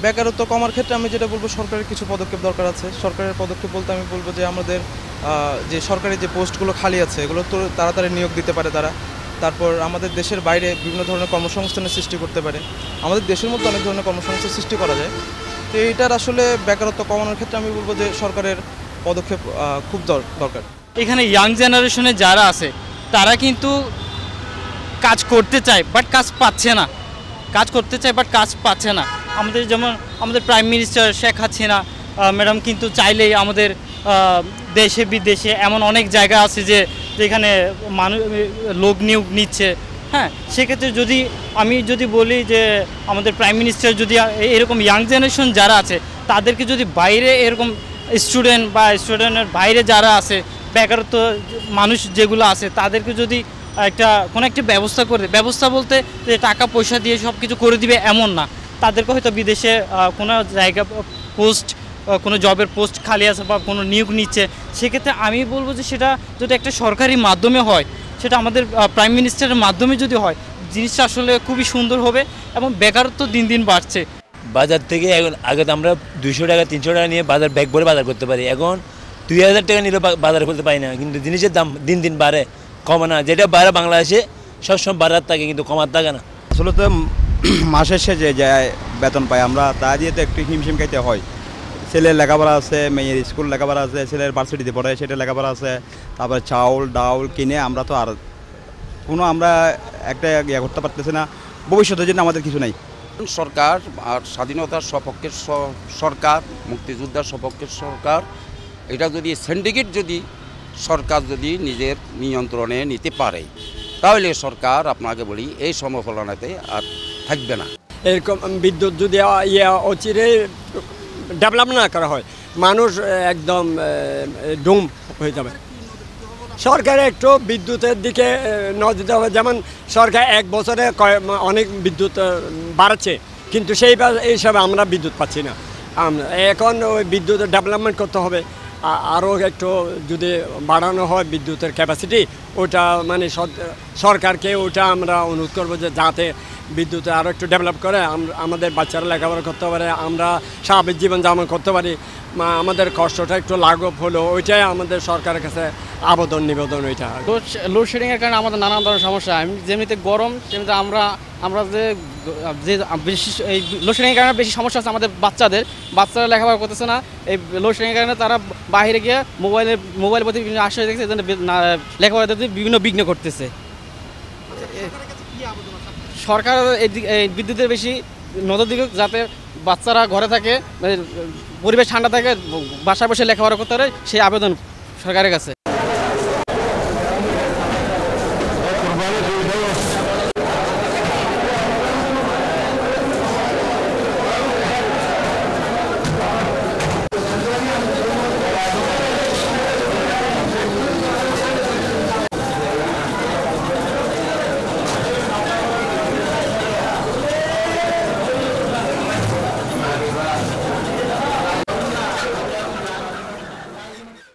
বেকারত্ব কমার ক্ষেত্রে আমি যেটা বলবো, সরকারের কিছু পদক্ষেপ দরকার আছে। সরকারের পদক্ষেপ বলতে আমি বলবো যে আমাদের যে সরকারি যে পোস্টগুলো খালি আছে এগুলো তো তাড়াতাড়ি নিয়োগ দিতে পারে তারা। তারপর আমাদের দেশের বাইরে বিভিন্ন ধরনের কর্মসংস্থানের সৃষ্টি করতে পারে। আমাদের দেশের মধ্যে অনেক ধরনের কর্মসংস্থান সৃষ্টি করা যায়। তো এইটার আসলে বেকারত্ব কমানোর ক্ষেত্রে আমি বলবো যে সরকারের পদক্ষেপ খুব দরকার। এখানে ইয়াং জেনারেশনে যারা আছে তারা কিন্তু কাজ করতে চায় বাট কাজ পাচ্ছে না, কাজ করতে চায় বাট কাজ পাচ্ছে না। আমাদের যেমন আমাদের prime minister Sheikh Hasina madam কিন্তু চাইলেই আমাদের দেশে বিদেশে এমন অনেক জায়গা আছে যে যেখানে মানুষ লোক নিয়োগ নিচ্ছে। হ্যাঁ, সেক্ষেত্রে আমি যদি বলি যে আমাদের প্রাইম মিনিস্টার যদি এরকম ইয়াং জেনারেশন যারা আছে তাদেরকে যদি বাইরে এরকম স্টুডেন্টের বাইরে যারা আছে বেকারত্ব মানুষ যেগুলো আছে তাদেরকে যদি কোনো একটা ব্যবস্থা বলতে যে টাকা পয়সা দিয়ে সব কিছু করে দিবে এমন না, তাদেরকে হয়তো বিদেশে কোনো জায়গা কোনো জবের পোস্ট খালি আছে বা কোনো নিয়োগ নিচ্ছে, সেক্ষেত্রে আমি বলবো যে সেটা যদি একটা সরকারি মাধ্যমে হয়, সেটা আমাদের প্রাইম মিনিস্টারের মাধ্যমে যদি হয়, জিনিসটা আসলে খুবই সুন্দর হবে এবং বেকারত্ব দিন দিন বাড়ছে। বাজার থেকে এখন আগে তো আমরা 200 টাকা 300 টাকা নিয়ে ব্যাগ ভরে বাজার করতে পারি, এখন 2000 টাকা নিলে বাজার করতে পারি না। কিন্তু জিনিসের দাম দিন দিন বাড়ে, কমে না। যেটা বাড়ে বাংলাদেশে সবসময় বাড়ার থাকে, কিন্তু কমার থাকে না। আসলে তো মাসের শেষে যে বেতন পাই আমরা, তা দিয়ে তো একটু হিমশিম খাইতে হয়। ছেলের লেখাপড়া আছে, মেয়ের স্কুল লেখাপড়া আছে, ছেলের ভার্সিটিতে পড়ে সেটা লেখাপড়া আছে, তারপরে চাউল ডাউল কিনে আমরা তো আর আমরা একটা করতে পারতেছি না। ভবিষ্যতের জন্য আমাদের কিছু নাই। সরকার আর স্বাধীনতার সপক্ষের সরকার, মুক্তিযোদ্ধার সপক্ষের সরকার, এটা যদি সিন্ডিকেট সরকার যদি নিজের নিয়ন্ত্রণে নিতে পারে, তাহলে সরকার আপনাকে বলি এই সমফলনাতে আর থাকবে না। এরকম বিদ্যুৎ যদি অচিরে ডেভেলপ না করা হয়, মানুষ একদম ডুম হয়ে যাবে। সরকার একটু বিদ্যুতের দিকে নজর দিতে হবে। যেমন সরকার 1 বছরে অনেক বিদ্যুৎ বাড়াচ্ছে, কিন্তু সেই হিসাবে আমরা বিদ্যুৎ পাচ্ছি না। এখন ওই বিদ্যুতের ডেভেলপমেন্ট করতে হবে, আরও একটু যদি বাড়ানো হয় বিদ্যুতের ক্যাপাসিটি, ওটা মানে সরকারকে ওটা আমরা অনুরোধ করবো যে যাতে বিদ্যুতে আরও একটু ডেভেলপ করে আমাদের বাচ্চারা লেখাপড়া করতে পারে, আমরা স্বাভাবিক জীবনযাপন করতে পারি, আমাদের কষ্টটা একটু লাঘব হলো, ওইটাই আমাদের সরকারের কাছে নিবেদন। ওইটা লোডশেডিংয়ের কারণে আমাদের নানান ধরনের সমস্যা, যেমনিতে গরম সেমনিতে আমরা যে বেশি এই লোডশেডিংয়ের কারণে বেশি সমস্যা আছে আমাদের বাচ্চারা লেখাপড়া করতেছে না। এই লোডশেডিংয়ের কারণে তারা বাইরে গিয়ে মোবাইল প্রতি বিভিন্ন আশ্রয় দেখছে, লেখাপড়া বিভিন্ন বিঘ্ন করতেছে। সরকার এই বিদ্যুতের বেশি নজর দিকে, যাতে বাচ্চারা ঘরে থাকে, পরিবেশ ঠান্ডা থাকে, বাসায় বসে লেখাপড়া করতে পারে, সেই আবেদন সরকারের কাছে।